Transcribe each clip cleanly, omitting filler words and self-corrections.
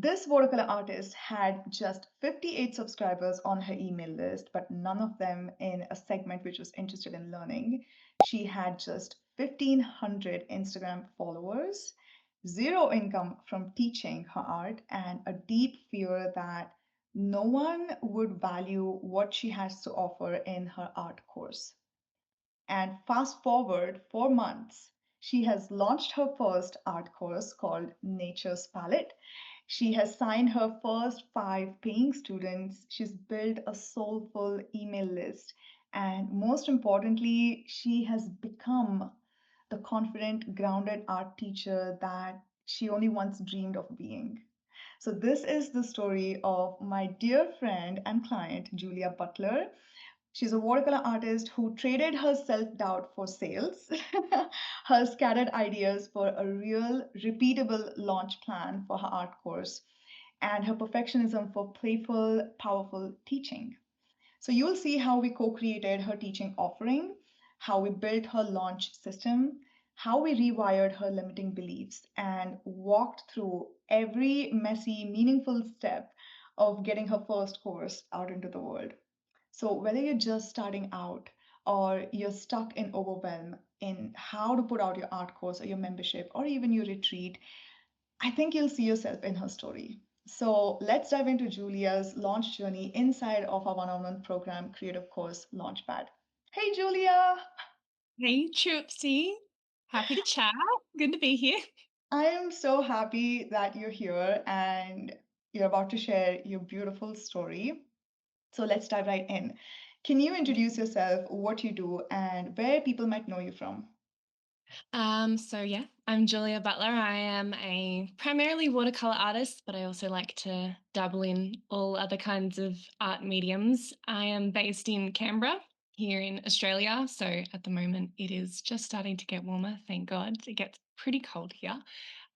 This watercolor artist had just 58 subscribers on her email list, but none of them in a segment which was interested in learning. She had just 1,500 Instagram followers, zero income from teaching her art, and a deep fear that no one would value what she has to offer in her art course. And fast forward 4 months, she has launched her first art course called Nature's Palette. She has signed her first five paying students. She's built a soulful email list. And most importantly, she has become the confident, grounded art teacher that she only once dreamed of being. So, this is the story of my dear friend and client, Julia Butler. She's a watercolor artist who traded her self doubt for sales, her scattered ideas for a real, repeatable launch plan for her art course, and her perfectionism for playful, powerful teaching. So you'll see how we co created her teaching offering, how we built her launch system, how we rewired her limiting beliefs, and walked through every messy, meaningful step of getting her first course out into the world. So, whether you're just starting out or you're stuck in overwhelm in how to put out your art course or your membership or even your retreat, I think you'll see yourself in her story. So, let's dive into Julia's launch journey inside of our one on one program, Creative Course Launchpad. Hey, Julia! Hey, Tripsy. Happy to chat. Good to be here. I am so happy that you're here and you're about to share your beautiful story. So, let's dive right in. Can you introduce yourself, what you do, and where people might know you from? I'm Julia Butler. I am a primarily watercolor artist, but I also like to dabble in all other kinds of art mediums. I am based in Canberra here in Australia. So at the moment, it is just starting to get warmer. Thank God. It gets pretty cold here.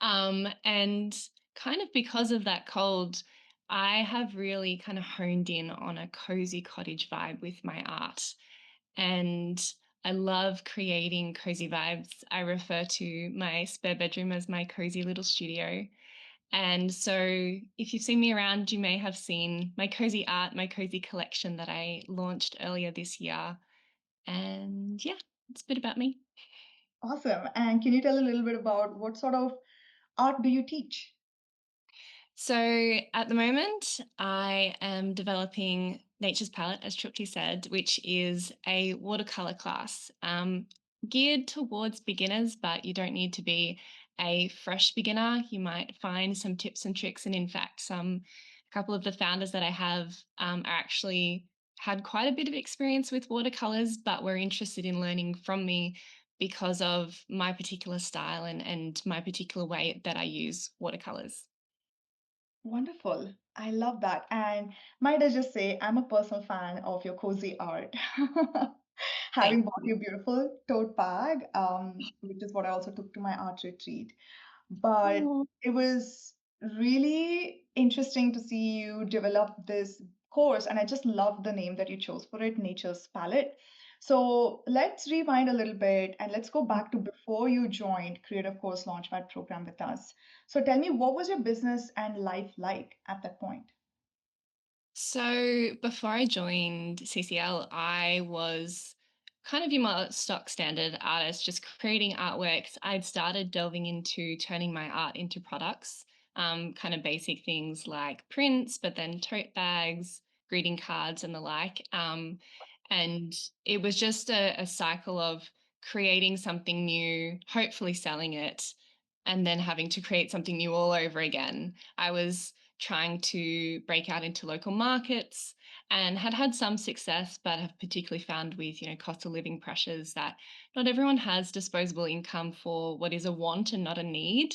And kind of because of that cold, I have really kind of honed in on a cozy cottage vibe with my art. And I love creating cozy vibes. I refer to my spare bedroom as my cozy little studio. And so, if you've seen me around, you may have seen my cozy art, my cozy collection that I launched earlier this year. And yeah, it's a bit about me. Awesome. And can you tell a little bit about what sort of art do you teach? So at the moment, I am developing Nature's Palette, as Trupti said, which is a watercolor class geared towards beginners, but you don't need to be a fresh beginner. You might find some tips and tricks, and in fact, a couple of the founders that I have are actually had quite a bit of experience with watercolors, but were interested in learning from me because of my particular style and my particular way that I use watercolors. Wonderful. I love that. And might I just say, I'm a personal fan of your cozy art. Thank Having bought you. your beautiful tote bag, which is what I also took to my art retreat. But Oh. it was really interesting to see you develop this course, and I just love the name that you chose for it, Nature's Palette. So let's rewind a little bit and let's go back to before you joined Creative Course Launchpad program with us. So tell me, what was your business and life like at that point? So before I joined CCL, I was kind of your more stock standard artist, just creating artworks. I'd started delving into turning my art into products, kind of basic things like prints, but then tote bags, greeting cards, and the like. And it was just a cycle of creating something new, hopefully selling it, and then having to create something new all over again. I was trying to break out into local markets and had some success, but have particularly found with cost of living pressures that not everyone has disposable income for what is a want and not a need.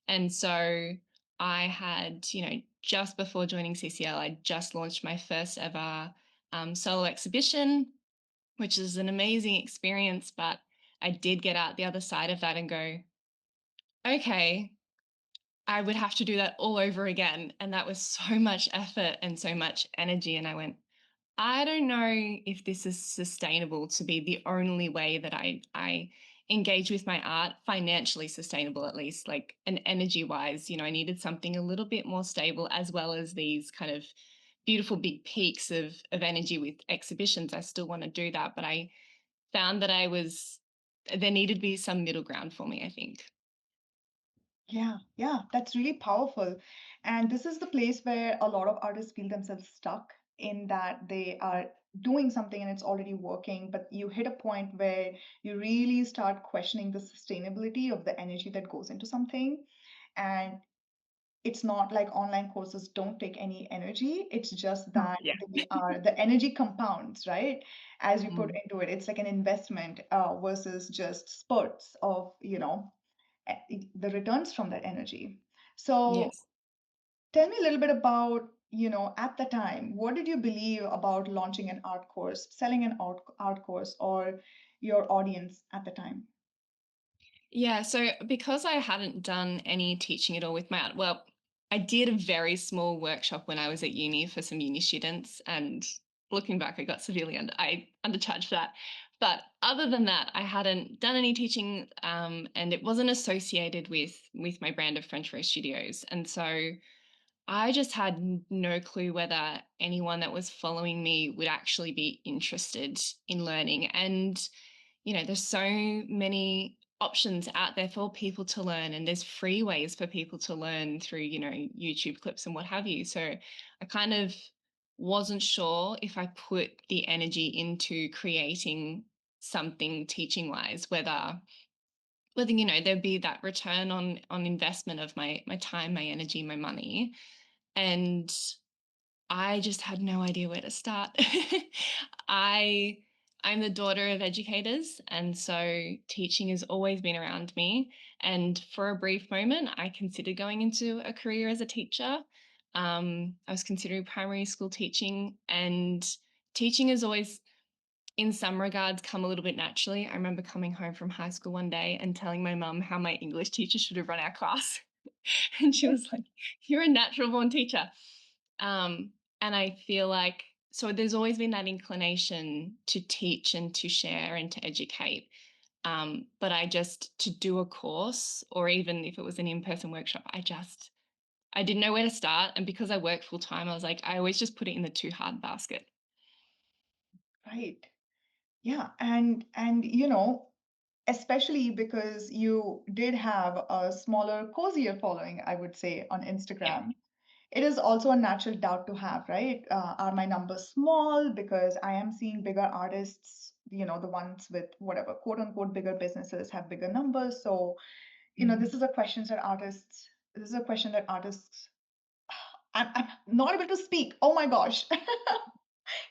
And so I had, just before joining CCL, I just launched my first ever solo exhibition, which is an amazing experience. But I did get out the other side of that and go, okay, I would have to do that all over again. And that was so much effort and so much energy. And I went, I don't know if this is sustainable to be the only way that I engage with my art financially sustainable, at least, like, and energy wise. I needed something a little bit more stable, as well as these kind of beautiful big peaks of energy with exhibitions. I still want to do that, but I found that there needed to be some middle ground for me, I think. Yeah, yeah, that's really powerful. And this is the place where a lot of artists feel themselves stuck in that they are doing something and it's already working, but you hit a point where you really start questioning the sustainability of the energy that goes into something. And it's not like online courses don't take any energy. It's just that Yeah. the energy compounds, right? As you put Mm. into it, it's like an investment versus just spurts of, the returns from that energy. So Yes. tell me a little bit about, at the time, what did you believe about launching an art course, selling an art course, or your audience at the time? Yeah, so because I hadn't done any teaching at all with my art, well, I did a very small workshop when I was at uni for some uni students, and looking back, I got severely I undercharged for that. But other than that, I hadn't done any teaching, and it wasn't associated with my brand of French Rose Studios, and so I just had no clue whether anyone that was following me would actually be interested in learning. And there's so many options out there for people to learn, and there's free ways for people to learn through, YouTube clips and what have you. So I kind of wasn't sure if I put the energy into creating something teaching wise, whether there'd be that return on investment of my time, my energy, my money. And I just had no idea where to start. I I'm the daughter of educators, and so teaching has always been around me. And for a brief moment, I considered going into a career as a teacher. I was considering primary school teaching, and teaching has always, in some regards, come a little bit naturally. I remember coming home from high school one day and telling my mum how my English teacher should have run our class. And she was like, "You're a natural born teacher." Um, and I feel like, so there's always been that inclination to teach and to share and to educate. But to do a course, or even if it was an in-person workshop, I didn't know where to start. And because I work full time, I was like, I always just put it in the too hard basket. Right. Yeah, and especially because you did have a smaller, cozier following, I would say, on Yeah. Instagram. It is also a natural doubt to have, right? Are my numbers small? Because I am seeing bigger artists, the ones with whatever quote unquote bigger businesses have bigger numbers. So, Mm. this is a question that artists, I'm not able to speak. Oh my gosh.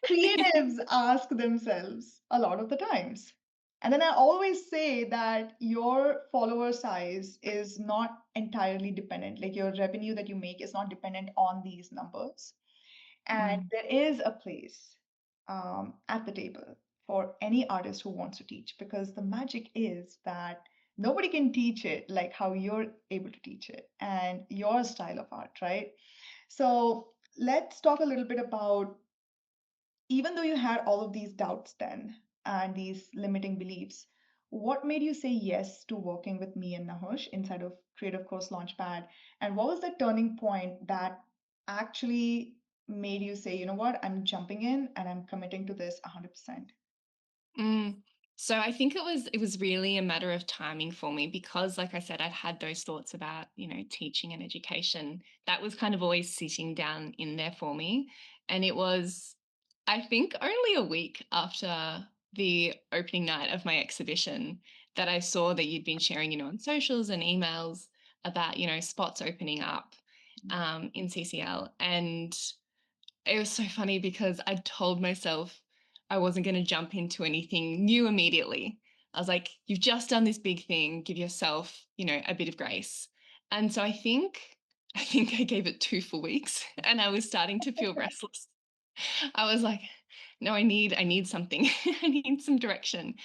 Creatives ask themselves a lot of the times. And then I always say that your follower size is not entirely dependent, like your revenue that you make is not dependent on these numbers. And Mm. there is a place at the table for any artist who wants to teach, because the magic is that nobody can teach it like how you're able to teach it and your style of art, right? So let's talk a little bit about, even though you had all of these doubts then and these limiting beliefs, what made you say yes to working with me and Nahush inside of Creative Course Launchpad? And what was the turning point that actually made you say, you know what, I'm jumping in and I'm committing to this 100%? Mm. So I think it was really a matter of timing for me, because, like I said, I'd had those thoughts about, teaching and education. That was kind of always sitting down in there for me. And it was, I think, only a week after the opening night of my exhibition that I saw that you'd been sharing, on socials and emails about, spots opening up in CCL. And it was so funny because I told myself I wasn't going to jump into anything new immediately. I was like, you've just done this big thing, give yourself, a bit of grace. And so I think I gave it 2 full weeks and I was starting to feel restless. I was like, no, I need something. I need some direction.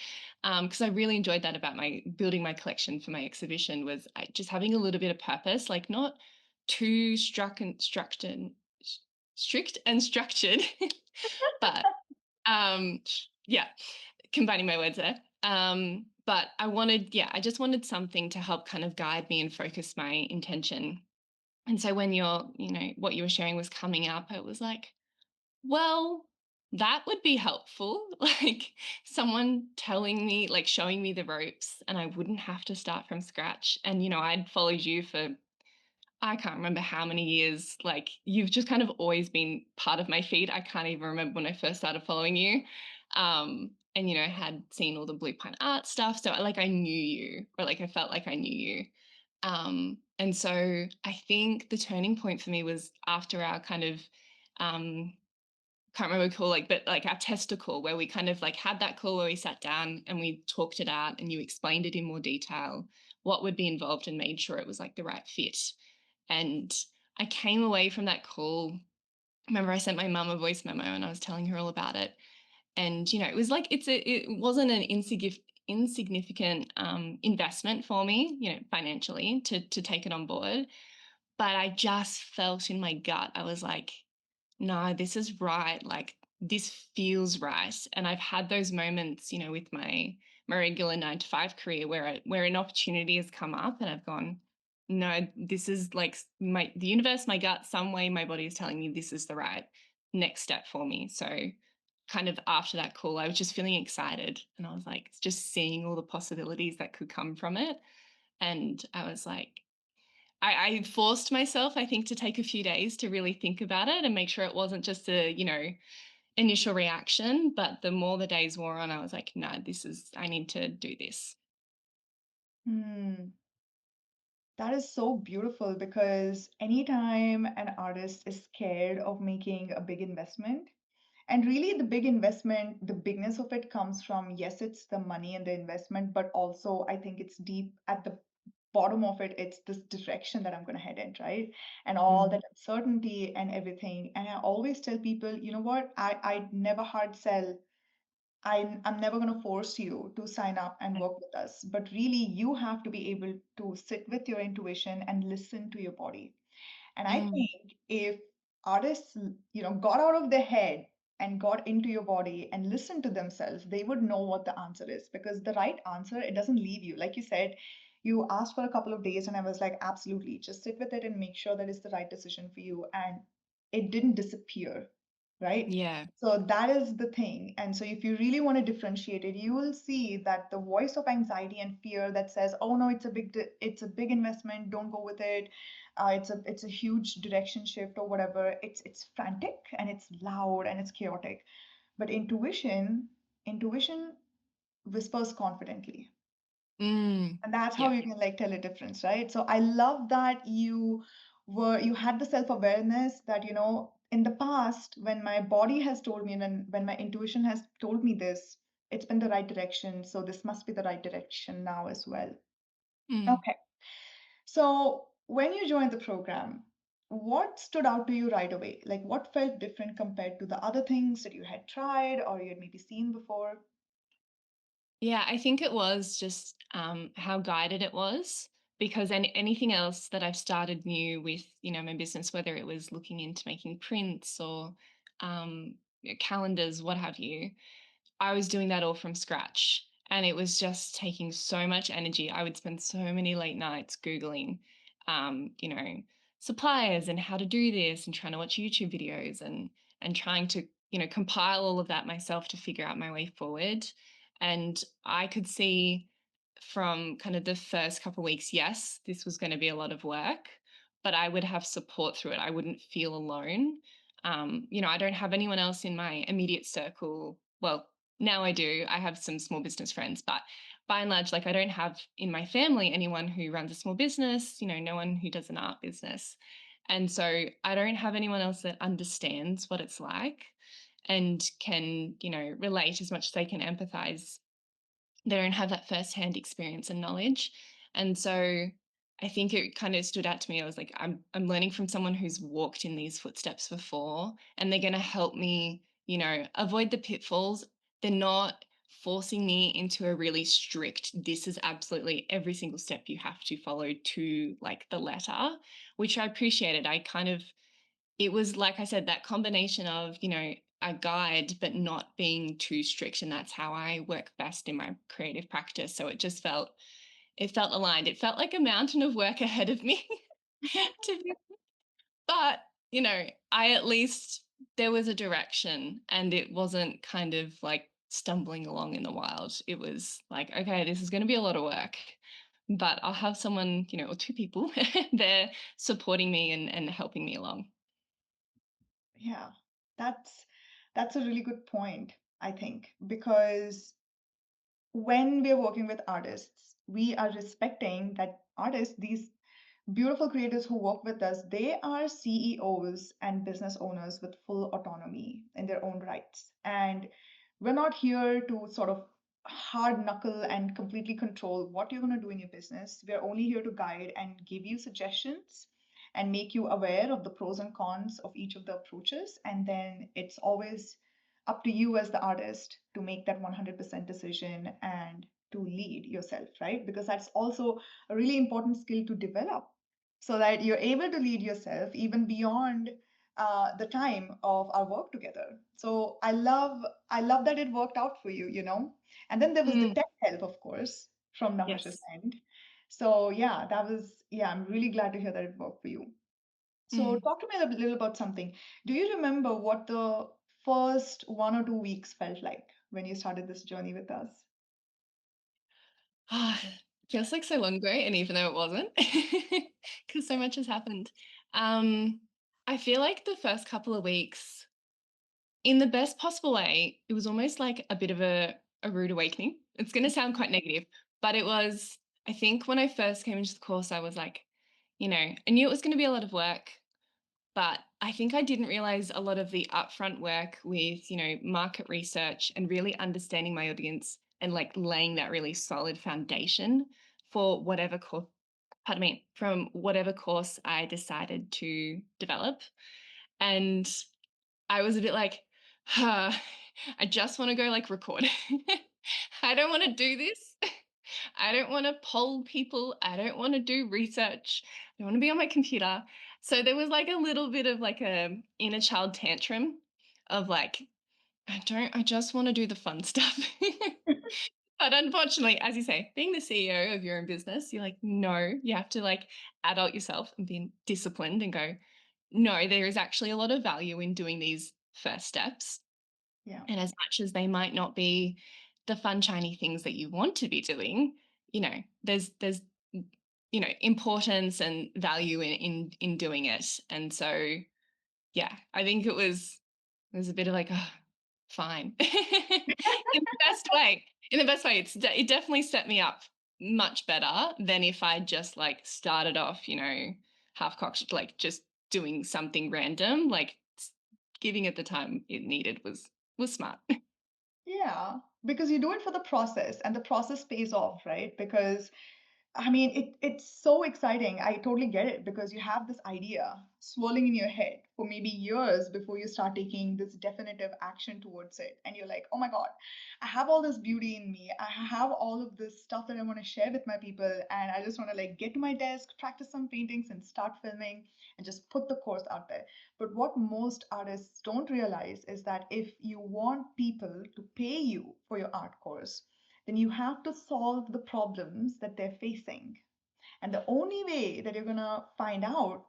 Because I really enjoyed that about my building my collection for my exhibition, was just having a little bit of purpose, like not too strict and structured, but yeah, combining my words there. But I wanted, yeah, I just wanted something to help kind of guide me and focus my intention. And so when what you were sharing was coming up, it was like, well, that would be helpful. Like someone telling me, like showing me the ropes, and I wouldn't have to start from scratch. And, I'd followed you for, I can't remember how many years. Like you've just kind of always been part of my feed. I can't even remember when I first started following you. And, had seen all the Blue Pine art stuff. So like I knew you, or like I felt like I knew you. And so I think the turning point for me was after our kind of, can't remember what we call, like, but like our tester call where we kind of like had that call where we sat down and we talked it out and you explained it in more detail, what would be involved, and made sure it was like the right fit. And I came away from that call. Remember, I sent my mum a voice memo and I was telling her all about it. And it was like it wasn't an insignificant investment for me, financially, to take it on board. But I just felt in my gut, I was like, no, this is right. Like this feels right. And I've had those moments, with my regular 9 to 5 career where an opportunity has come up and I've gone, no, this is like the universe, my gut, some way my body is telling me this is the right next step for me. So kind of after that call, I was just feeling excited and I was like just seeing all the possibilities that could come from it. And I was like, I forced myself, I think, to take a few days to really think about it and make sure it wasn't just a, initial reaction. But the more the days wore on, I was like, no, I need to do this. Hmm. That is so beautiful because anytime an artist is scared of making a big investment, and really the big investment, the bigness of it comes from, yes, it's the money and the investment, but also I think it's deep at the bottom of it, it's this direction that I'm going to head in, right? And all Mm. that uncertainty and everything. And I always tell people, you know what? I never hard sell. I'm never going to force you to sign up and work with us. But really, you have to be able to sit with your intuition and listen to your body. And I Mm. think if artists, got out of their head and got into your body and listened to themselves, they would know what the answer is because the right answer, it doesn't leave you. Like you said, you asked for a couple of days, and I was like, absolutely, just sit with it and make sure that it's the right decision for you. And it didn't disappear, right? Yeah. So that is the thing. And so if you really want to differentiate it, you will see that the voice of anxiety and fear that says, "Oh no, it's a big investment, don't go with it. It's a huge direction shift or whatever." It's frantic and it's loud and it's chaotic. But intuition whispers confidently. Mm. And that's how Yeah. you can like tell a difference, right? So I love that you had the self-awareness that, in the past, when my body has told me and then when my intuition has told me this, it's been the right direction. So this must be the right direction now as well. Mm. Okay. So when you joined the program, what stood out to you right away? Like what felt different compared to the other things that you had tried or you had maybe seen before? Yeah, I think it was just how guided it was, because anything else that I've started new with, my business, whether it was looking into making prints or calendars, what have you, I was doing that all from scratch. And it was just taking so much energy. I would spend so many late nights Googling, um, you know, suppliers and how to do this and trying to watch YouTube videos and trying to, compile all of that myself to figure out my way forward. And I could see from kind of the first couple of weeks, yes, this was going to be a lot of work, but I would have support through it. I wouldn't feel alone. I don't have anyone else in my immediate circle. Well, now I do. I have some small business friends, but by and large, like I don't have in my family anyone who runs a small business, no one who does an art business. And so I don't have anyone else that understands what it's like and can, relate as much as they can empathize. They don't have that firsthand experience and knowledge. And so I think it kind of stood out to me. I was like, I'm learning from someone who's walked in these footsteps before, and they're going to help me, avoid the pitfalls. They're not forcing me into a really strict, this is absolutely every single step you have to follow to like the letter, which I appreciated. It was like I said, that combination of, a guide, but not being too strict. And that's how I work best in my creative practice. So it felt aligned. It felt like a mountain of work ahead of me to be, but I at least there was a direction and it wasn't kind of like stumbling along in the wild. It was like, okay, this is going to be a lot of work, but I'll have someone, or two people there supporting me and helping me along. Yeah, that's that's a really good point, I think, because when we're working with artists, we are respecting that artists, these beautiful creators who work with us, they are CEOs and business owners with full autonomy in their own rights. And we're not here to sort of hard knuckle and completely control what you're going to do in your business. We're only here to guide and give you suggestions and make you aware of the pros and cons of each of the approaches. And then it's always up to you as the artist to make that 100% decision and to lead yourself, right? Because that's also a really important skill to develop so that you're able to lead yourself even beyond the time of our work together. So I love that it worked out for you, you know. And then there was the Mm, tech help, of course, from Nahash's yes. end. So yeah, that was yeah, I'm really glad to hear that it worked for you. So Mm. talk to me a little about something. Do you remember what the first 1 or 2 weeks felt like when you started this journey with us? Ah, feels like so long ago, and even though it wasn't, because so much has happened. Um, I feel like the first couple of weeks, in the best possible way, it was almost like a bit of a rude awakening. It's going to sound quite negative, but it was. I think when I first came into the course, I was like, I knew it was going to be a lot of work. But I think I didn't realize a lot of the upfront work with, market research and really understanding my audience and like laying that really solid foundation for whatever course, pardon me, from whatever course I decided to develop. And I was a bit like, I just want to go like record. I don't want to do this. I don't want to poll people. I don't want to do research. I want to be on my computer. So there was like a little bit of like a inner child tantrum of like, I just want to do the fun stuff. But unfortunately, as you say, being the CEO of your own business, you're like, no, you have to like adult yourself and be disciplined and go, no, there is actually a lot of value in doing these first steps. Yeah. And as much as they might not be the fun, shiny things that you want to be doing, there's importance and value in doing it. And so yeah, I think it was a bit of like, oh, fine. In the best way. In the best way. It definitely set me up much better than if I just like started off, half cocked, like just doing something random, like giving it the time it needed was smart. Yeah, because you do it for the process and the process pays off, right? Because I mean, it's so exciting. I totally get it because you have this idea swirling in your head for maybe years before you start taking this definitive action towards it. And you're like, oh my God, I have all this beauty in me. I have all of this stuff that I want to share with my people. And I just want to like get to my desk, practice some paintings, and start filming and just put the course out there. But what most artists don't realize is that if you want people to pay you for your art course, then you have to solve the problems that they're facing. And the only way that you're going to find out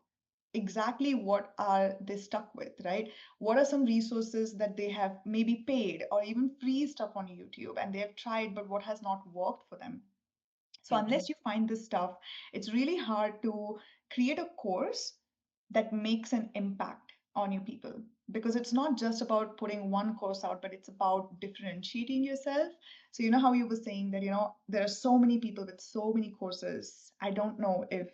exactly what are they stuck with, right? What are some resources that they have maybe paid or even free stuff on YouTube and they have tried, but what has not worked for them? So Mhm. unless you find this stuff, it's really hard to create a course that makes an impact on your people because it's not just about putting one course out, but it's about differentiating yourself. So you know how you were saying that, there are so many people with so many courses. I don't know if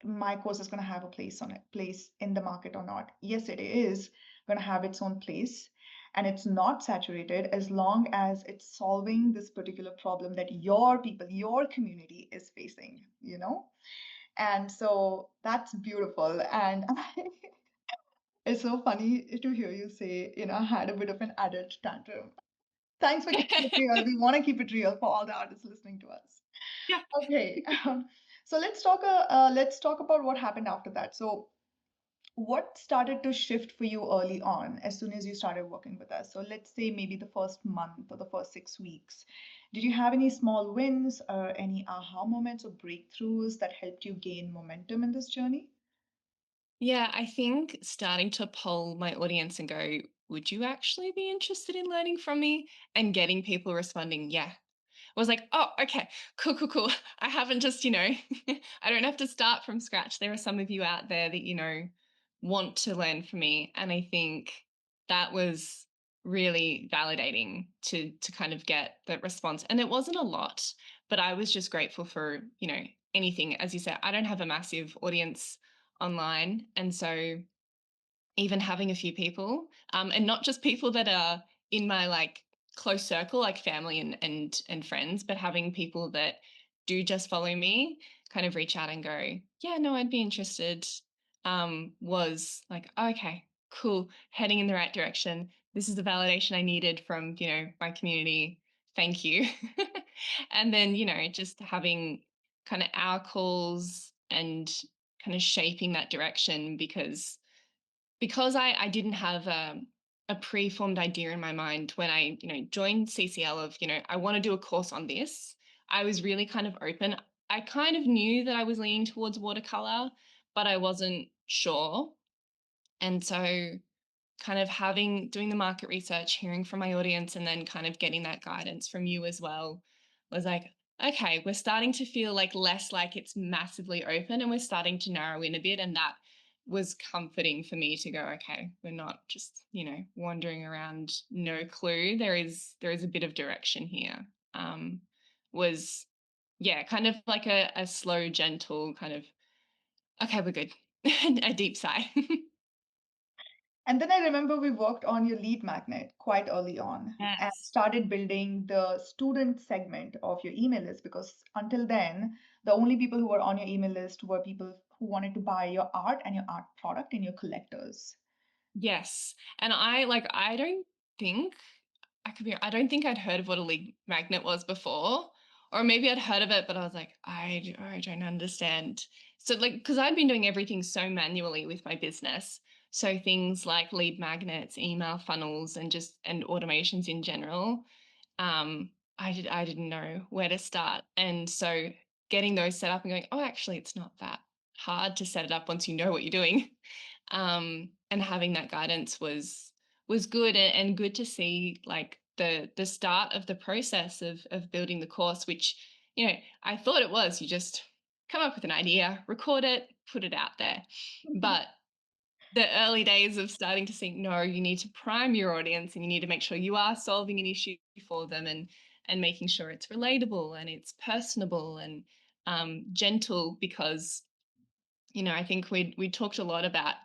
my course is going to have a place in the market or not. Yes, it is going to have its own place and it's not saturated as long as it's solving this particular problem that your people, your community is facing. And so that's beautiful. And it's so funny to hear you say, I had a bit of an adult tantrum. Thanks for keeping it real. We want to keep it real for all the artists listening to us. Yeah. Okay. So let's talk about what happened after that. So What started to shift for you early on as soon as you started working with us? So let's say maybe the first month or the first 6 weeks. Did you have any small wins or any aha moments or breakthroughs that helped you gain momentum in this journey? Yeah, I think starting to poll my audience and go, would you actually be interested in learning from me? And getting people responding, yeah. I was like, oh, okay, cool, cool, cool. I haven't just, I don't have to start from scratch. There are some of you out there that, want to learn from me. And I think that was really validating to kind of get that response. And it wasn't a lot, but I was just grateful for, anything. As you said, I don't have a massive audience online. And so even having a few people, and not just people that are in my like close circle, like family and friends, but having people that do just follow me kind of reach out and go, yeah, no, I'd be interested. Was like, oh, okay, cool, heading in the right direction. This is the validation I needed from my community. Thank you. And then just having kind of our calls and kind of shaping that direction because I didn't have a pre-formed idea in my mind when I joined CCL of I want to do a course on this. I was really kind of open. I kind of knew that I was leaning towards watercolor, but I wasn't sure. And so kind of doing the market research, hearing from my audience, and then kind of getting that guidance from you as well was like, okay, we're starting to feel like less like it's massively open and we're starting to narrow in a bit. And that was comforting for me to go, okay, we're not just, wandering around, no clue. There is a bit of direction here. Was yeah, kind of like a slow, gentle kind of, okay, we're good. A deep sigh. And then I remember we worked on your lead magnet quite early on and Yes. started building the student segment of your email list because until then, the only people who were on your email list were people who wanted to buy your art and your art product and your collectors. Yes. And I don't think I don't think I'd heard of what a lead magnet was before. Or maybe I'd heard of it, but I was like, I don't understand. So like, because I'd been doing everything so manually with my business. So things like lead magnets, email funnels, and automations in general. I didn't know where to start. And so getting those set up and going, oh, actually, it's not that hard to set it up once you know what you're doing. And having that guidance was good, and good to see like the start of the process of building the course, which I thought it was you just come up with an idea, record it, put it out there. But the early days of starting to think, no, you need to prime your audience and you need to make sure you are solving an issue for them, and making sure it's relatable and it's personable and gentle, because I think we talked a lot about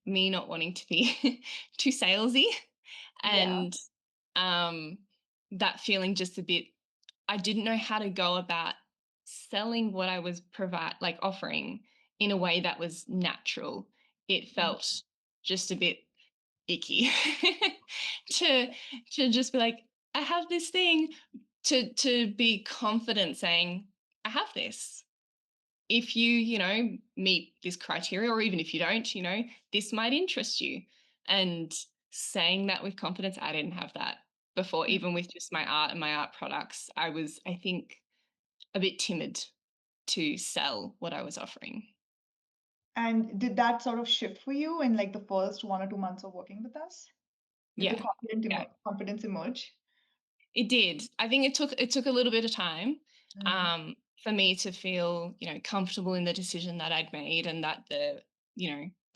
me not wanting to be too salesy, Yeah. and um, that feeling just a bit. I didn't know how to go about selling what I was offering in a way that was natural. It felt just a bit icky to just be like, I have this thing, to be confident saying, I have this. If you meet this criteria, or even if you don't, this might interest you. And saying that with confidence, I didn't have that before. Even with just my art and my art products, I was, I think, a bit timid to sell what I was offering. And did that sort of shift for you in like the first 1 or 2 months of working with us? Did the Yeah. Yeah. confidence emerge? It did. I think it took a little bit of time, Mm. for me to feel, comfortable in the decision that I'd made, and that the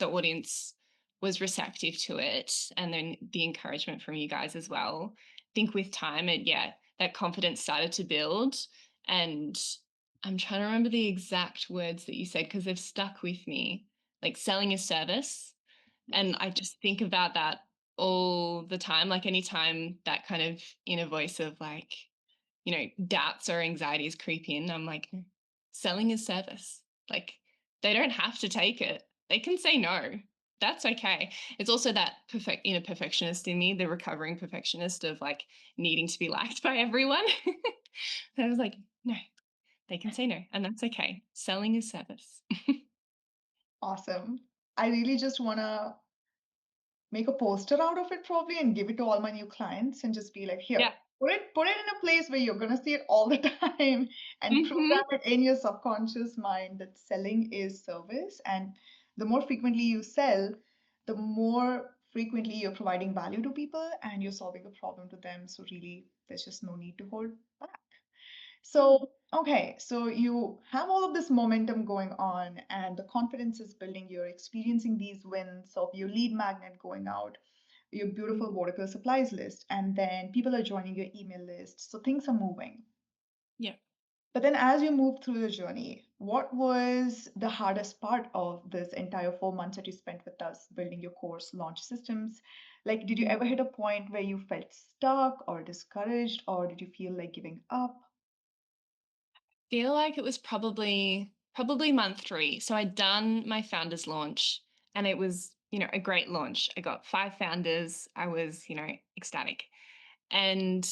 audience was receptive to it, and then the encouragement from you guys as well. I think with time, that confidence started to build, and I'm trying to remember the exact words that you said because they've stuck with me. Like selling a service, and Yes. I just think about that all the time. Like anytime that kind of inner voice of like, doubts or anxieties creep in, I'm like, selling a service. Like they don't have to take it. They can say no. That's okay. It's also that inner perfectionist in me, the recovering perfectionist of like needing to be liked by everyone. And I was like, no, they can say no, and that's okay. Selling is service. Awesome. I really just want to make a poster out of it probably and give it to all my new clients and just be like, here, Yeah. put it in a place where you're gonna see it all the time and Mhm. program it in your subconscious mind that selling is service. And the more frequently you sell, the more frequently you're providing value to people and you're solving a problem to them. So really, there's just no need to hold back. So, okay, so you have all of this momentum going on and the confidence is building. You're experiencing these wins of your lead magnet going out, your beautiful watercolor supplies list, and then people are joining your email list. So things are moving. Yeah. But then as you move through the journey, what was the hardest part of this entire 4 months that you spent with us building your course launch systems? Like, did you ever hit a point where you felt stuck or discouraged, or did you feel like giving up? Feel like it was probably month 3. So I'd done my founders launch and it was, a great launch. I got 5 founders. I was, ecstatic. And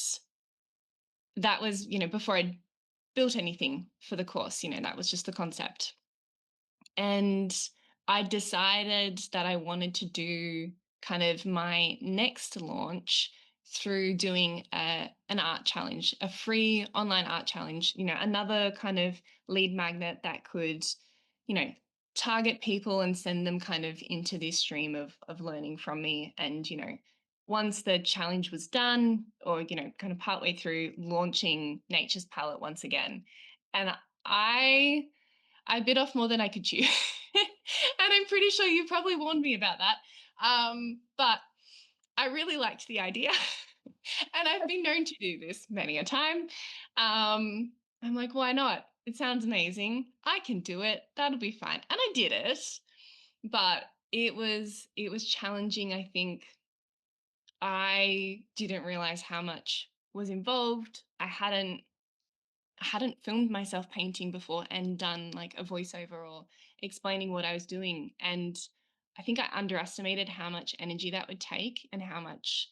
that was, before I'd built anything for the course, that was just the concept. And I decided that I wanted to do kind of my next launch through doing an art challenge, a free online art challenge, another kind of lead magnet that could, you know, target people and send them kind of into this stream of learning from me. And, once the challenge was done, or, kind of partway through, launching Nature's Palette once again. And I I bit off more than I could chew. And I'm pretty sure you probably warned me about that. But I really liked the idea. And I've been known to do this many a time. I'm like, why not? It sounds amazing. I can do it. That'll be fine. And I did it. But it was challenging. I think I didn't realize how much was involved. I hadn't filmed myself painting before and done like a voiceover or explaining what I was doing. And I think I underestimated how much energy that would take and how much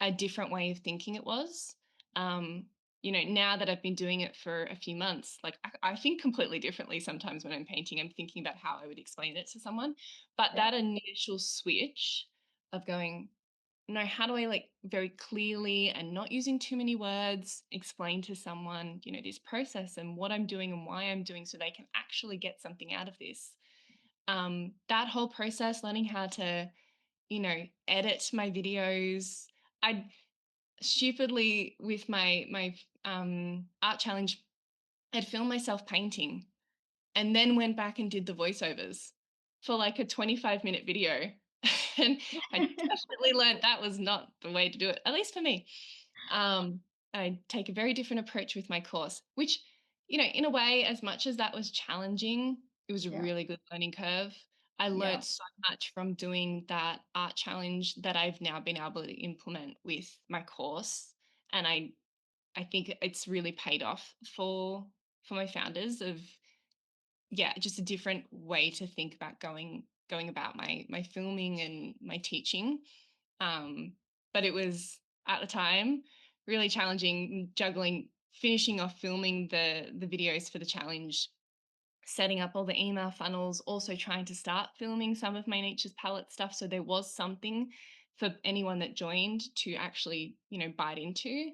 a different way of thinking it was. Um, now that I've been doing it for a few months, like I think completely differently sometimes when I'm painting. I'm thinking about how I would explain it to someone. But Yeah. that initial switch of going, no, how do I like very clearly and not using too many words explain to someone, this process and what I'm doing and why I'm doing so they can actually get something out of this. That whole process, learning how to, edit my videos. I stupidly with my art challenge, I'd filmed myself painting and then went back and did the voiceovers for like a 25-minute video. And I definitely learned that was not the way to do it, at least for me. Um, I take a very different approach with my course, which, in a way, as much as that was challenging, it was a Yeah. really good learning curve. I Yeah. learned so much from doing that art challenge that I've now been able to implement with my course. And I think it's really paid off for my founders of, yeah, just a different way to think about going about my filming and my teaching. But it was at the time really challenging juggling finishing off filming the videos for the challenge, setting up all the email funnels, also trying to start filming some of my Nature's Palette stuff. So there was something for anyone that joined to actually, bite into,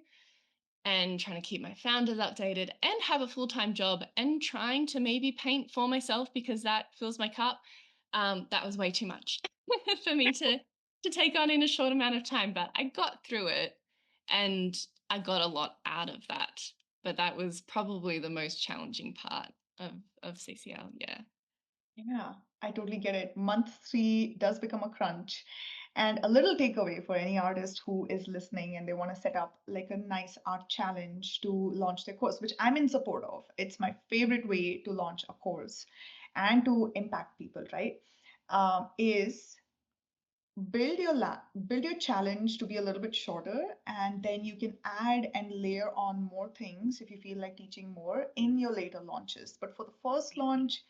and trying to keep my founders updated and have a full-time job and trying to maybe paint for myself because that fills my cup. That was way too much for me to take on in a short amount of time, but I got through it and I got a lot out of that. But that was probably the most challenging part of CCL. Yeah. Yeah, I totally get it. Month 3 does become a crunch. And a little takeaway for any artist who is listening and they want to set up like a nice art challenge to launch their course, which I'm in support of. It's my favorite way to launch a course and to impact people, right? Is build your challenge to be a little bit shorter, and then you can add and layer on more things if you feel like teaching more in your later launches. But for the first launch,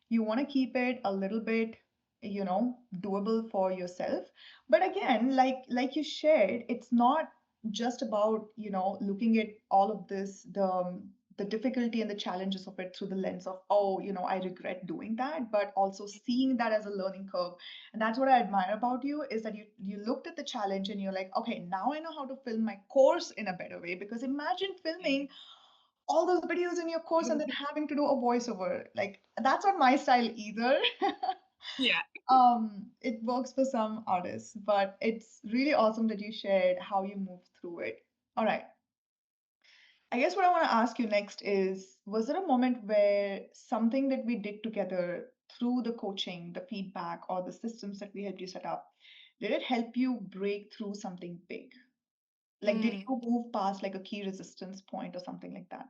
you want to keep it a little bit, doable for yourself. But again, like you shared, it's not just about, looking at all of this, the the difficulty and the challenges of it through the lens of, oh, I regret doing that, but also seeing that as a learning curve. And that's what I admire about you, is that you looked at the challenge and you're like, okay, now I know how to film my course in a better way. Because imagine filming all those videos in your course and then having to do a voiceover. Like, that's not my style either. Yeah. It works for some artists, but it's really awesome that you shared how you moved through it. All right. I guess what I want to ask you next is, was there a moment where something that we did together through the coaching, the feedback, or the systems that we helped you set up, did it help you break through something big? Like, did Mm. you move past like a key resistance point or something like that?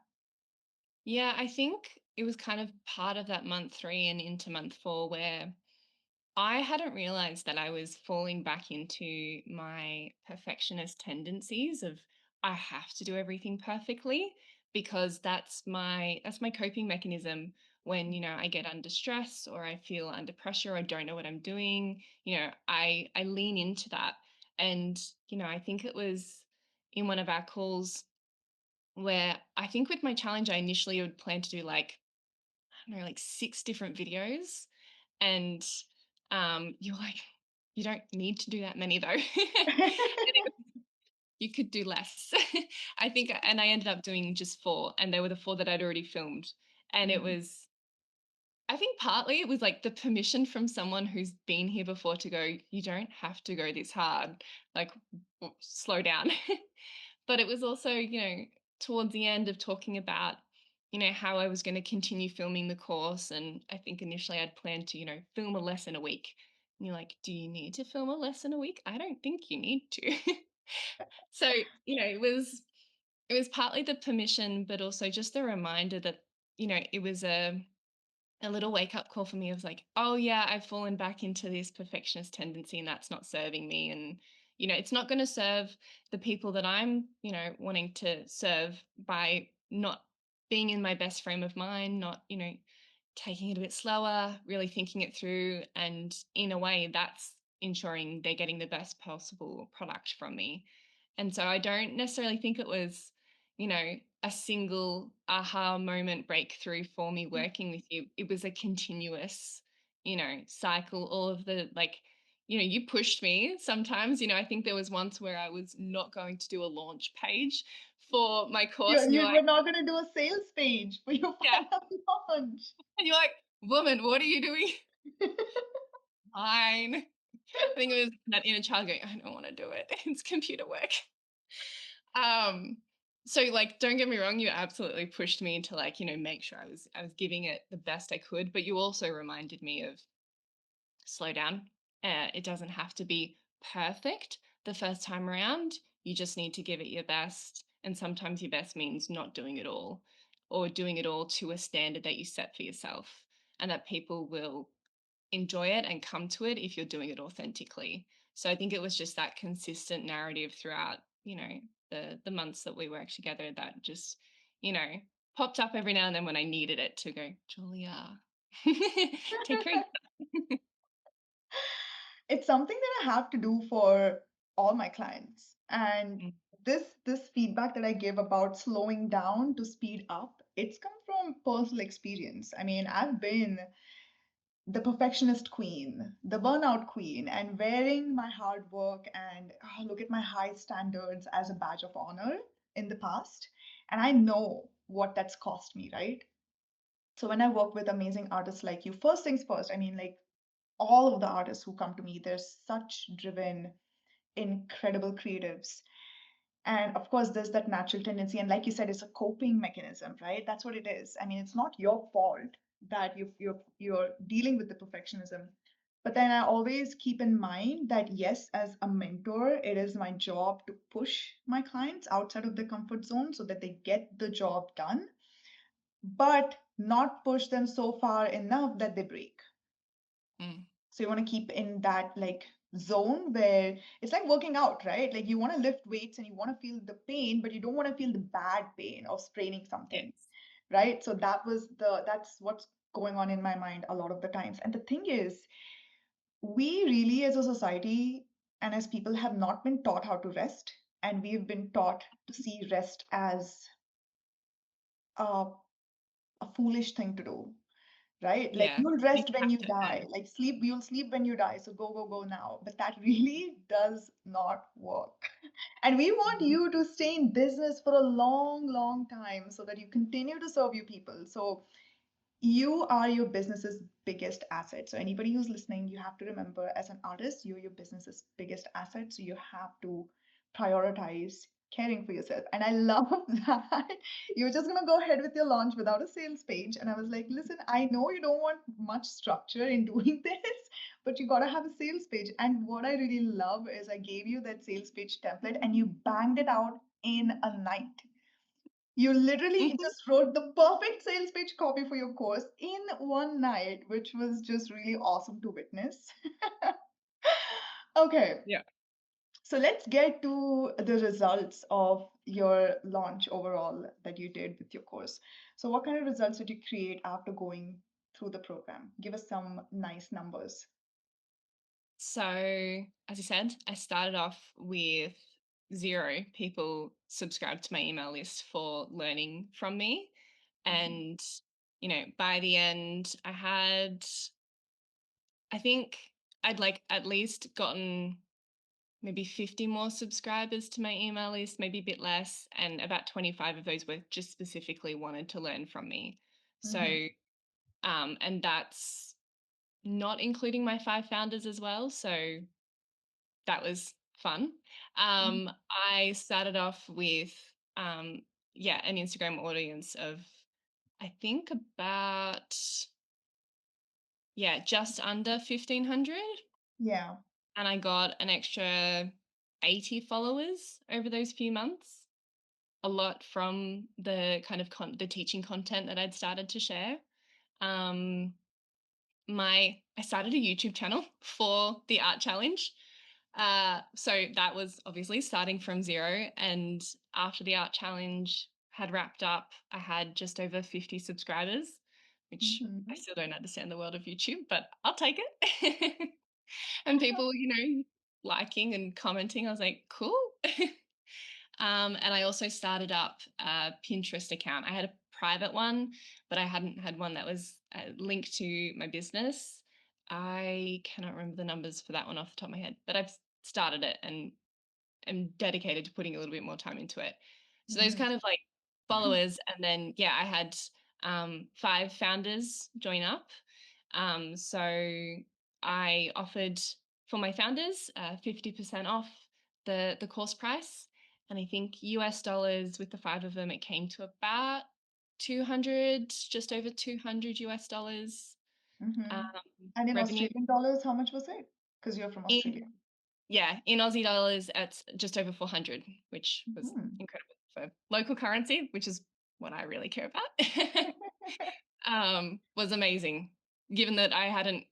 Yeah, I think it was kind of part of that month 3 and into month 4 where I hadn't realized that I was falling back into my perfectionist tendencies of I have to do everything perfectly because that's my coping mechanism when I get under stress or I feel under pressure or don't know what I'm doing. I lean into that. And I think it was in one of our calls where I think with my challenge I initially would plan to do like I don't know, like 6 different videos. And you're like, you don't need to do that many though. You could do less. I think, and I ended up doing just 4, and they were the 4 that I'd already filmed. And it Mhm. was, I think partly it was like the permission from someone who's been here before to go, you don't have to go this hard. Like, slow down. But it was also, towards the end of talking about, how I was going to continue filming the course. And I think initially I'd planned to, film a lesson a week. And you're like, do you need to film a lesson a week? I don't think you need to. So, it was partly the permission, but also just the reminder that, it was a little wake up call for me. I was like, oh yeah, I've fallen back into this perfectionist tendency and that's not serving me. And, it's not going to serve the people that I'm, wanting to serve by not being in my best frame of mind, not, taking it a bit slower, really thinking it through. And in a way, that's ensuring they're getting the best possible product from me. And so I don't necessarily think it was, a single aha moment breakthrough for me working with you. It was a continuous, cycle. All of the like, you pushed me sometimes. I think there was once where I was not going to do a launch page for my course, and you're You like, were not going to do a sales page for your yeah, final launch. and you're like, woman, what are you doing? Fine. I think it was that inner child going, I don't want to do it. It's computer work. Um, so like, don't get me wrong, you absolutely pushed me to like, make sure I was giving it the best I could, but you also reminded me of slow down. It doesn't have to be perfect the first time around. You just need to give it your best. And sometimes your best means not doing it all or doing it all to a standard that you set for yourself and that people will enjoy it and come to it if you're doing it authentically. So I think it was just that consistent narrative throughout, the months that we worked together that just, you know, popped up every now and then when I needed it to go, Julia, take care. It's something that I have to do for all my clients. And Mm, this feedback that I give about slowing down to speed up, it's come from personal experience. I mean, I've been the perfectionist queen, the burnout queen, and wearing my hard work and look at my high standards as a badge of honor in the past. And I know what that's cost me, right? So when I work with amazing artists like you, first things first, I mean, like all of the artists who come to me, they're such driven, incredible creatives. And of course, there's that natural tendency. And like you said, it's a coping mechanism, right? That's what it is. I mean, it's not your fault that you're dealing with the perfectionism. But then I always keep in mind that yes, as a mentor, it is my job to push my clients outside of their comfort zone so that they get the job done, but not push them so far enough that they break. mm, So you want to keep in that like zone where it's like working out, right? Like you want to lift weights and you want to feel the pain, but you don't want to feel the bad pain of spraining something, yes. right? So that's what's going on in my mind a lot of the times. And the thing is, we really as a society and as people have not been taught how to rest, and we've been taught to see rest as uh, a foolish thing to do, right? Like Yeah. you'll I think rest you when have you to die, earn. like sleep, you'll sleep when you die. So go, go, go now. But that really does not work. And we want Mhm. you to stay in business for a long, long time so that you continue to serve your people. So you are your business's biggest asset. So anybody who's listening, you have to remember as an artist, you're your business's biggest asset. So you have to prioritize caring for yourself. And I love that you're just gonna go ahead with your launch without a sales page. And I was like, listen, I know you don't want much structure in doing this, but you gotta have a sales page. And what I really love is I gave you that sales page template and you banged it out in a night. You literally Mhm. just wrote the perfect sales page copy for your course in one night, which was just really awesome to witness. Okay, Yeah. so let's get to the results of your launch overall that you did with your course. So, what kind of results did you create after going through the program? Give us some nice numbers. So, as I said, I started off with 0 people subscribed to my email list for learning from me. Mhm, And, by the end, I think I'd like at least gotten maybe 50 more subscribers to my email list, maybe a bit less. And about 25 of those were just specifically wanted to learn from me. mhm, So, and that's not including my 5 founders as well. So that was fun. mhm. I started off with, um, yeah, an Instagram audience of, I think about, yeah, just under 1,500. Yeah. And I got an extra 80 followers over those few months. A lot from the kind of the teaching content that I'd started to share. Um, I started a YouTube channel for the art challenge. So that was obviously starting from 0. And after the art challenge had wrapped up, I had just over 50 subscribers, which I Mhm. still don't understand the world of YouTube, but I'll take it. And people, liking and commenting. I was like, cool. And I also started up a Pinterest account. I had a private one, but I hadn't had one that was linked to my business. I cannot remember the numbers for that one off the top of my head, but I've started it and am dedicated to putting a little bit more time into it. So those Mhm. kind of like followers, and then yeah, I had 5 founders join up. So I offered for my founders 50% off the course price, and I think US dollars with the 5 of them, it came to about 200, just over 200 US dollars Mhm. And in revenue. Australian dollars, how much was it? Because you're from Australia. In Yeah, in Aussie dollars, it's just over 400, which was Mhm. incredible for local currency, which is what I really care about. Was amazing, given that I hadn't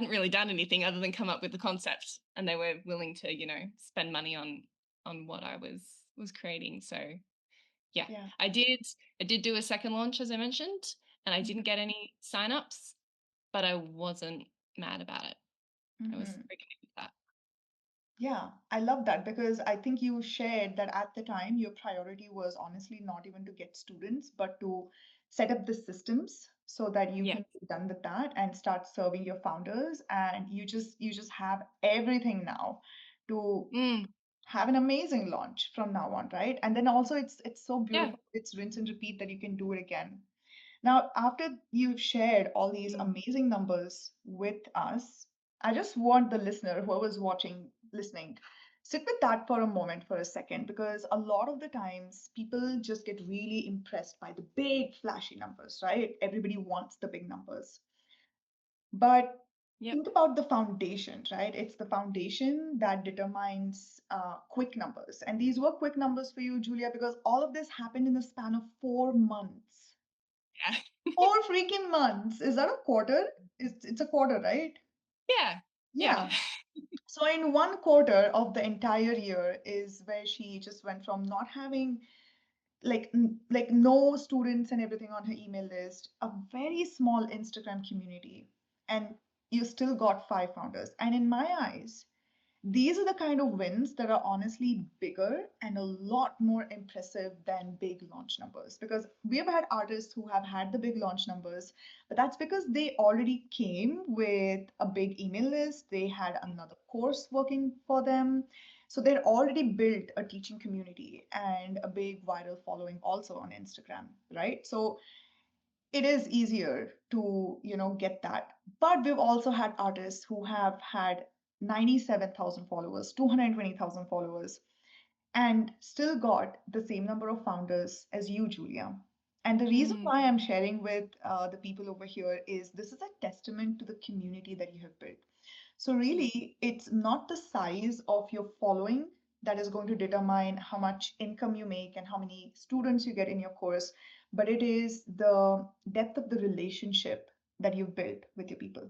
really done anything other than come up with the concept, and they were willing to, spend money on what I was creating. So yeah, Yeah. I did I did do a second launch, as I mentioned, and I didn't Mhm. get any signups, but I wasn't mad about it. I was Mhm. okay with that. Yeah, I love that because I think you shared that at the time your priority was honestly not even to get students, but to set up the systems so that you Yeah. can be done with that and start serving your founders. And you just have everything now to Mm, have an amazing launch from now on, right? And then also it's so yeah. beautiful. It's rinse and repeat that you can do it again. Now, after you've shared all these Mm, amazing numbers with us, I just want the listener, whoever's watching, listening, sit with that for a moment, for a second, because a lot of the times people just get really impressed by the big, flashy numbers, right? Everybody wants the big numbers. But yep. think about the foundation, right? It's the foundation that determines quick numbers. And these were quick numbers for you, Julia, because all of this happened in the span of 4 months. Yeah. 4 freaking months. Is that a quarter? It's a quarter, right? Yeah. Yeah. Yeah. So in one quarter of the entire year is where she just went from not having like no students and everything on her email list, a very small Instagram community, and you still got 5 founders. And in my eyes, These are the kind of wins that are honestly bigger and a lot more impressive than big launch numbers. Because we have had artists who have had the big launch numbers, but that's because they already came with a big email list, they had another course working for them. So they're already built a teaching community and a big viral following also on Instagram, right? So it is easier to get that, but we've also had artists who have had 97,000 followers, 220,000 followers, and still got the same number of founders as you, Julia. And the reason Mm, why I'm sharing with the people over here is this is a testament to the community that you have built. So mm, really, it's not the size of your following that is going to determine how much income you make and how many students you get in your course, but it is the depth of the relationship that you've built with your people.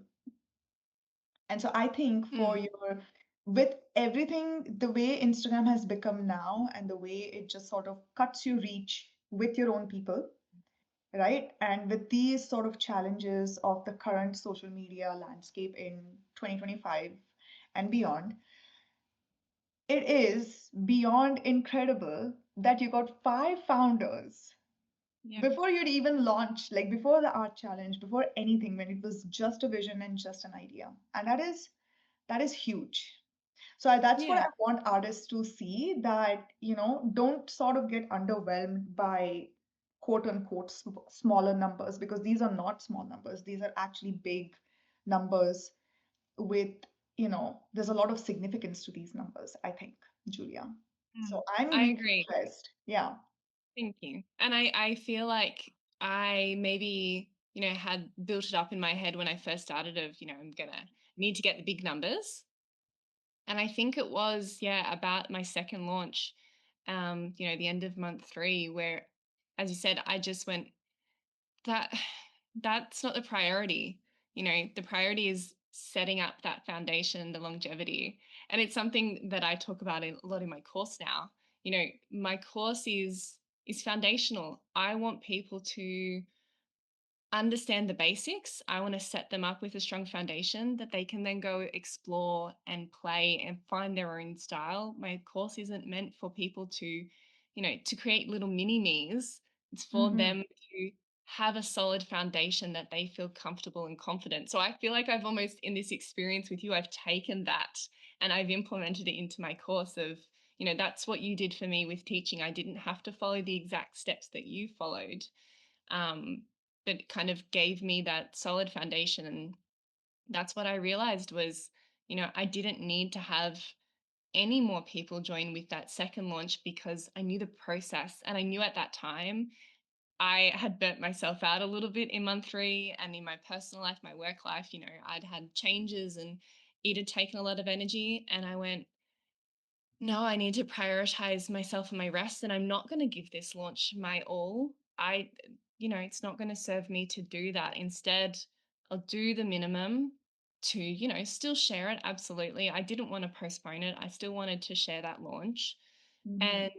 And so I think for mm, your, with everything, the way Instagram has become now and the way it just sort of cuts your reach with your own people, right? And with these sort of challenges of the current social media landscape in 2025 and beyond, it is beyond incredible that you got five founders yeah, before you'd even launched, like before the art challenge, before anything, when it was just a vision and just an idea. And that is huge. So that's what yeah, I want artists to see, that, don't sort of get underwhelmed by quote unquote smaller numbers, because these are not small numbers. These are actually big numbers with, there's a lot of significance to these numbers, I think, Julia. mm. So I'm I really agree. impressed. Yeah. Thank you. And I feel like I maybe, had built it up in my head when I first started of, I'm gonna need to get the big numbers. And I think it was, yeah, about my second launch, the end of month 3, where, as you said, I just went, that that's not the priority. The priority is setting up that foundation, the longevity. And it's something that I talk about a lot in my course now. My course is foundational. I want people to understand the basics. I want to set them up with a strong foundation that they can then go explore and play and find their own style. My course isn't meant for people to create little mini me's. It's for Hmm. them to have a solid foundation that they feel comfortable and confident. So I feel like I've almost, in this experience with you, I've taken that and I've implemented it into my course of, that's what you did for me with teaching. I didn't have to follow the exact steps that you followed, um, that kind of gave me that solid foundation. And that's what I realized was, I didn't need to have any more people join with that second launch because I knew the process and I knew at that time I had burnt myself out a little bit in month 3 and in my personal life, my work life, I'd had changes and it had taken a lot of energy. And I went, no, I need to prioritize myself and my rest. And I'm not going to give this launch my all. It's not going to serve me to do that. Instead, I'll do the minimum to, still share it. Absolutely. I didn't want to postpone it. I still wanted to share that launch. Hmm. And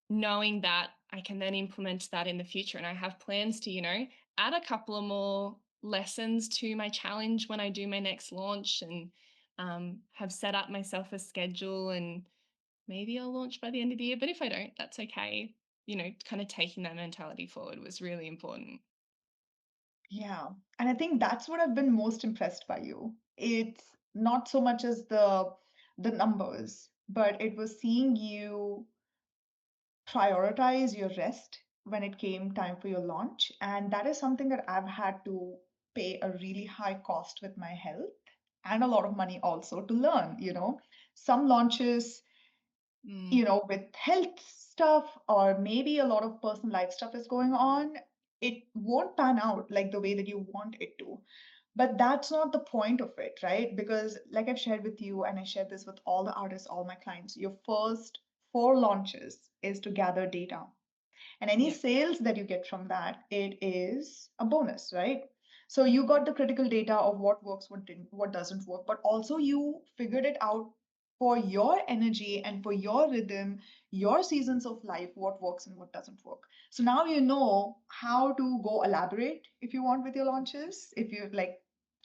knowing that I can then implement that in the future. And I have plans to, add a couple of more lessons to my challenge when I do my next launch, and have set up myself a schedule, and maybe I'll launch by the end of the year. But if I don't, that's okay. Kind of taking that mentality forward was really important. Yeah. And I think that's what I've been most impressed by you. It's not so much as the numbers, but it was seeing you prioritize your rest when it came time for your launch. And that is something that I've had to pay a really high cost with my health and a lot of money also to learn. Some launches, Mm, with health stuff or maybe a lot of personal life stuff is going on, it won't pan out like the way that you want it to. But that's not the point of it, right? Because, like I've shared with you, and I share this with all the artists, all my clients, your first 4 launches is to gather data. And any yeah. sales that you get from that, it is a bonus, right? So you got the critical data of what works, what didn't, what doesn't work, but also you figured it out for your energy and for your rhythm, your seasons of life, what works and what doesn't work. So now you know how to go elaborate if you want with your launches, if you like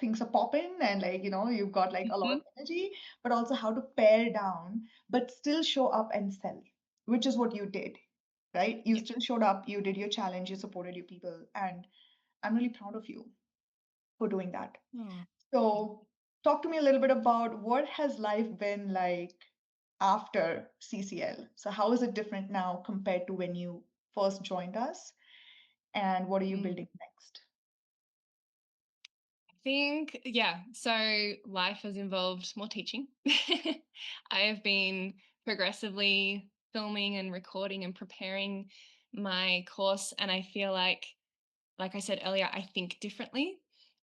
things are popping and like, you've got like a lot of Mhm. energy, but also how to pare down, but still show up and sell, which is what you did, right? You Yep. still showed up, you did your challenge, you supported your people, and I'm really proud of you for doing that. Oh, thank So, talk to me a little bit about what has life been like after CCL. So, how is it different now compared to when you first joined us, and what are you you. building next? Think, yeah. So life has involved more teaching. I have been progressively filming and recording and preparing my course. And I feel like I said earlier, I think differently.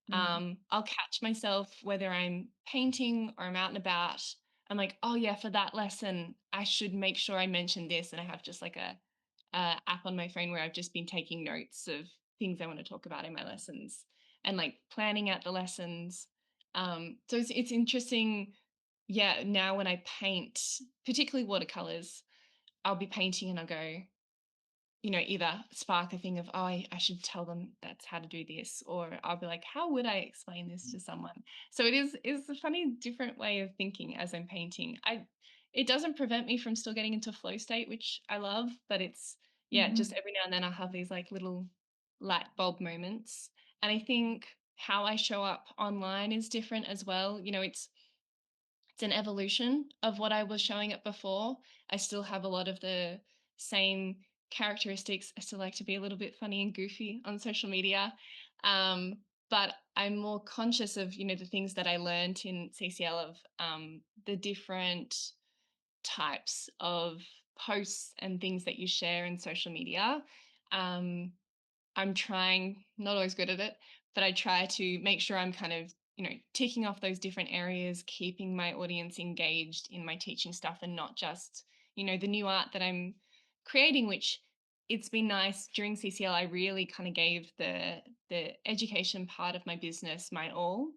Mm, I'll catch myself whether I'm painting or I'm out and about. I'm like, oh yeah, for that lesson, I should make sure I mention this. And I have just like a app on my phone where I've just been taking notes of things I want to talk about in my lessons and like planning out the lessons. So it's interesting. Yeah, now when I paint, particularly watercolors, I'll be painting and I'll go, either spark a thing of, oh, I should tell them that's how to do this, or I'll be like, how would I explain this to someone? So it's a funny, different way of thinking as I'm painting. It doesn't prevent me from still getting into flow state, which I love, but it's yeah, mhm, just every now and then I'll have these like little light bulb moments. And I think how I show up online is different as well. It's an evolution of what I was showing it before. I still have a lot of the same characteristics. I still like to be a little bit funny and goofy on social media. But I'm more conscious of, the things that I learned in CCL of the different types of posts and things that you share in social media. Um, I'm trying, not always good at it, but I try to make sure I'm kind of, ticking off those different areas, keeping my audience engaged in my teaching stuff and not just, the new art that I'm creating, which it's been nice during CCL. I really kind of gave the education part of my business my all.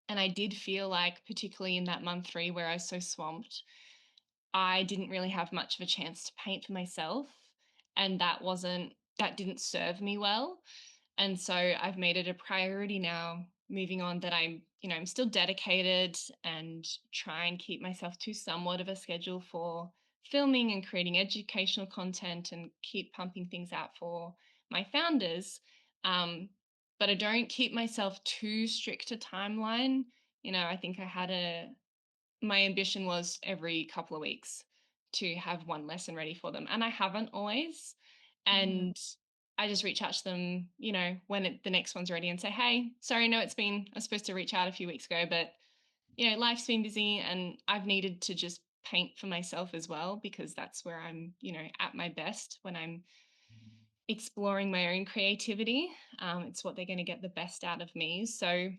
And I did feel like, particularly in that month 3 where I was so swamped, I didn't really have much of a chance to paint for myself. And that didn't serve me well. And so I've made it a priority now moving on that I'm still dedicated and try and keep myself to somewhat of a schedule for filming and creating educational content and keep pumping things out for my founders. Um, but I don't keep myself too strict a timeline. I think my ambition was every couple of weeks to have one lesson ready for them. And I haven't always. mhm. And I just reach out to them, when the next one's ready and say, hey, sorry, no, I was supposed to reach out a few weeks ago, but, life's been busy and I've needed to just paint for myself as well, because that's where I'm, at my best when I'm exploring my own creativity. It's what they're going to get the best out of me. So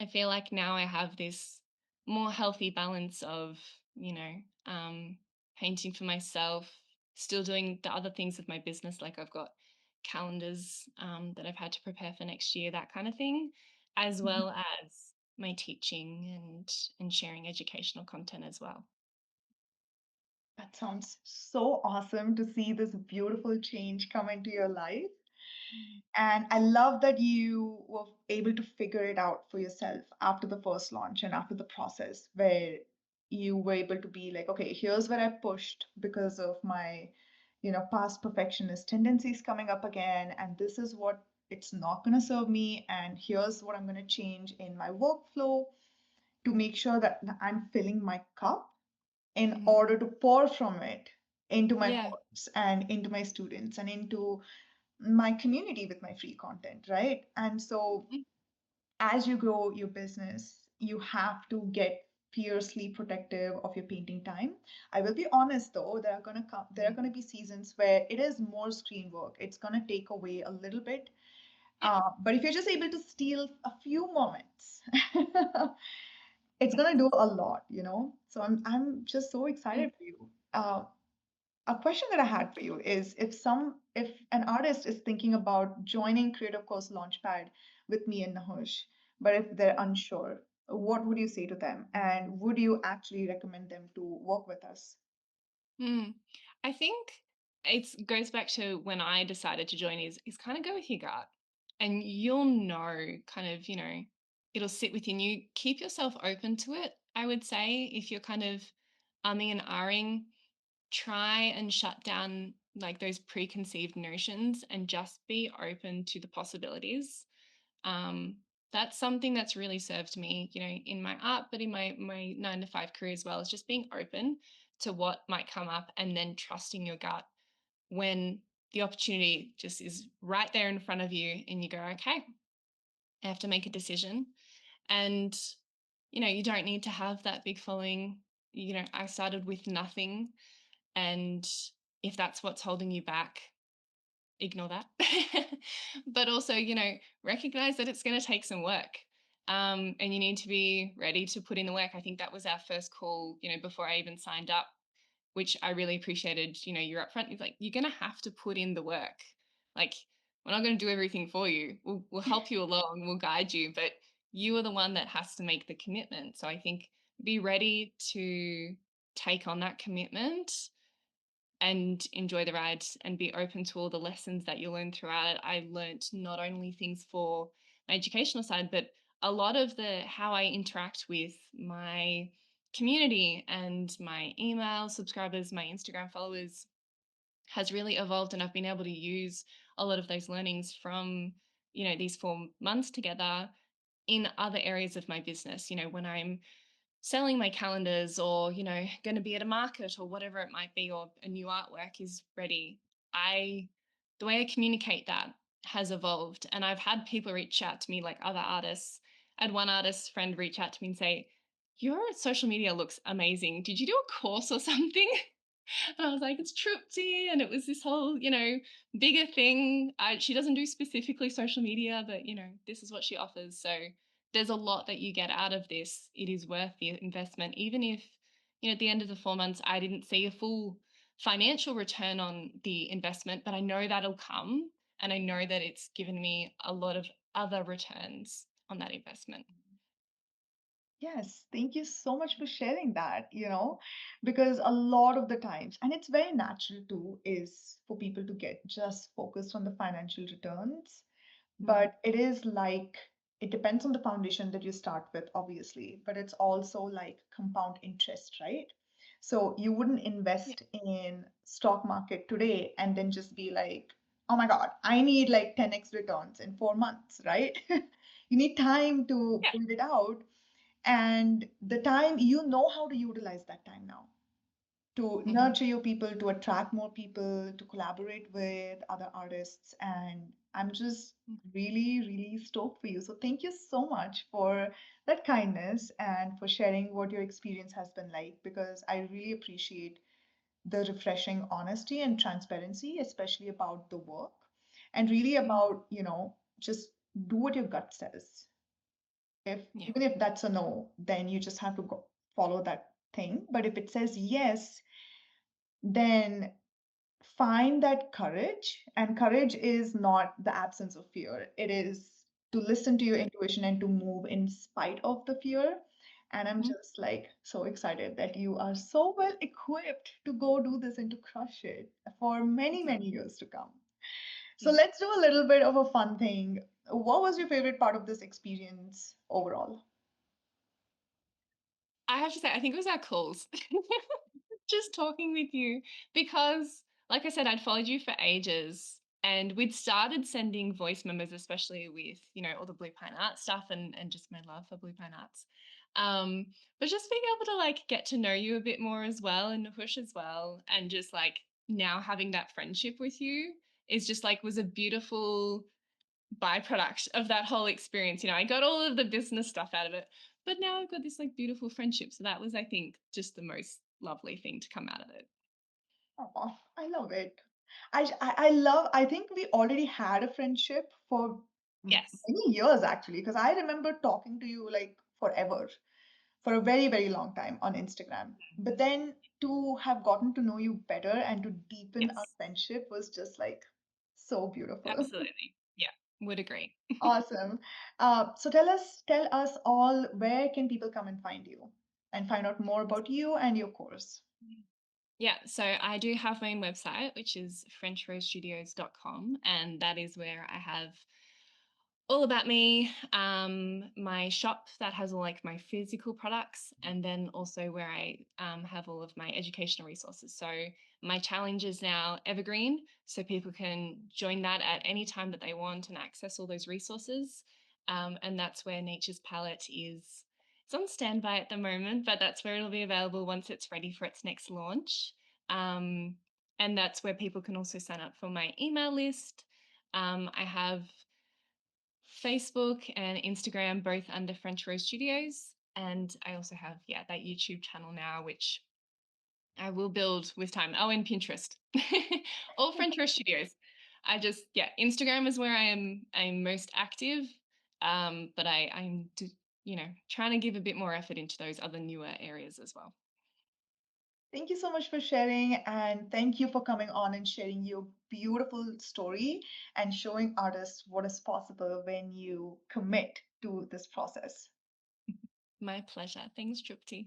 I feel like now I have this more healthy balance of, you know, um, painting for myself, still doing the other things with my business. Like I've got calendars that I've had to prepare for next year, that kind of thing, as Mhm. well as my teaching and sharing educational content as well. That sounds so awesome to see this beautiful change come into your life. Mm. And I love that you were able to figure it out for yourself after the first launch and after the process, where you were able to be like, okay, here's where I pushed because of my, past perfectionist tendencies coming up again. And this is what it's not going to serve me. And here's what I'm going to change in my workflow to make sure that I'm filling my cup in Mhm. order to pour from it into my Yeah. course and into my students and into my community with my free content, right? And so Mhm. as you grow your business, you have to get fiercely protective of your painting time. I will be honest though, there are gonna be seasons where it is more screen work. It's gonna take away a little bit. Yeah. But if you're just able to steal a few moments, it's gonna do a lot. So I'm just so Mm. excited for you. A question that I had for you is if an artist is thinking about joining Creative Course Launchpad with me and Nahush, but if they're unsure, what would you say to them? And would you actually recommend them to work with us? Mm. I think it goes back to when I decided to join is kind of go with your gut and you'll know kind of, it'll sit within you. Keep yourself open to it, I would say. If you're kind of umming and ahhing, try and shut down like those preconceived notions and just be open to the possibilities. um, that's something that's really served me, in my art, but in my 9 to 5 career as well, is just being open to what might come up and then trusting your gut when the opportunity just is right there in front of you and you go, okay, I have to make a decision. And you don't need to have that big following. I started with nothing, and if that's what's holding you back, ignore that. But also, recognize that it's going to take some work. And you need to be ready to put in the work. I think that was our first call, before I even signed up, which I really appreciated. You're upfront. You're like, you're going to have to put in the work. Like, we're not going to do everything for you. We'll help you along. We'll guide you, but you are the one that has to make the commitment. So I think be ready to take on that commitment and enjoy the ride and be open to all the lessons that you learn throughout it. I learnt not only things for my educational side, but a lot of the how I interact with my community and my email subscribers, my Instagram followers has really evolved, and I've been able to use a lot of those learnings from these 4 months together in other areas of my business. When I'm selling my calendars, or going to be at a market or whatever it might be, or a new artwork is ready, I the way I communicate that has evolved, and I've had people reach out to me, like other artists. I had one artist friend reach out to me and say, your social media looks amazing, did you do a course or something? And I was like, it's Trupti. And it was this whole, bigger thing. She doesn't do specifically social media, but, this is what she offers. So there's a lot that you get out of this. It is worth the investment, even if, at the end of the 4 months, I didn't see a full financial return on the investment, but I know that'll come. And I know that it's given me a lot of other returns on that investment. Yes, thank you so much for sharing that, because a lot of the times, and it's very natural too, is for people to get just focused on the financial returns. Mm. But it is like, it depends on the foundation that you start with, obviously, but it's also like compound interest, right? So you wouldn't Yeah. invest in stock market today and then just be like, oh my God, I need like 10x returns in 4 months, right? You need time to Yeah. build it out. And the time, you know how to utilize that time now to Hmm. nurture your people, to attract more people, to collaborate with other artists. And I'm just really, really stoked for you. So thank you so much for that kindness and for sharing what your experience has been like, because I really appreciate the refreshing honesty and transparency, especially about the work and really about, just do what your gut says. If Yeah. even if that's a no, then you just have to go follow that thing. But if it says yes, then find that courage. And courage is not the absence of fear, it is to listen to your Good. intuition and to move in spite of the fear. And I'm Mhm. just like so excited that you are so well equipped to go do this and to crush it for many, Yeah. many years to come. So Mhm. let's do a little bit of a fun thing. What was your favorite part of this experience overall? I have to say, I think it was our calls. Just talking with you, because, like I said, I'd followed you for ages, and we'd started sending voice memos, especially with, all the Blue Pine Art stuff, and just my love for Blue Pine Arts. But just being able to like get to know you a bit more as well, and Nahush as well, and just like now having that friendship with you is just like was a beautiful byproduct of that whole experience. I got all of the business stuff out of it, but now I've got this like beautiful friendship. So that was, I think, just the most lovely thing to come out of it. Oh, I love it. I love, I think we already had a friendship for Yes. many years actually, because I remember talking to you like forever, for a very, very long time on Instagram. But then to have gotten to know you better and to deepen our Yes. friendship was just like so beautiful. Absolutely. Yeah. Would agree. Awesome. So tell us all, where can people come and find you and find out more about you and your course? Yeah, so I do have my own website, which is FrenchRoseStudios.com, and that is where I have All about me, my shop that has all like my physical products, and then also where I have all of my educational resources. So my challenge is now evergreen, so people can join that at any time that they want and access all those resources. And that's where Nature's Palette is. It's on standby at the moment, but that's where it'll be available once it's ready for its next launch. Um, and that's where people can also sign up for my email list. I have Facebook and Instagram, both under French Rose Studios. And I also have, yeah, that YouTube channel now, which I will build with time. Oh, and Pinterest. All French Rose Studios. I just, yeah, Instagram is where I'm most active. But trying to give a bit more effort into those other newer areas as well. Thank you so much for sharing, and thank you for coming on and sharing your beautiful story and showing artists what is possible when you commit to this process. My pleasure. Thanks, Trupti.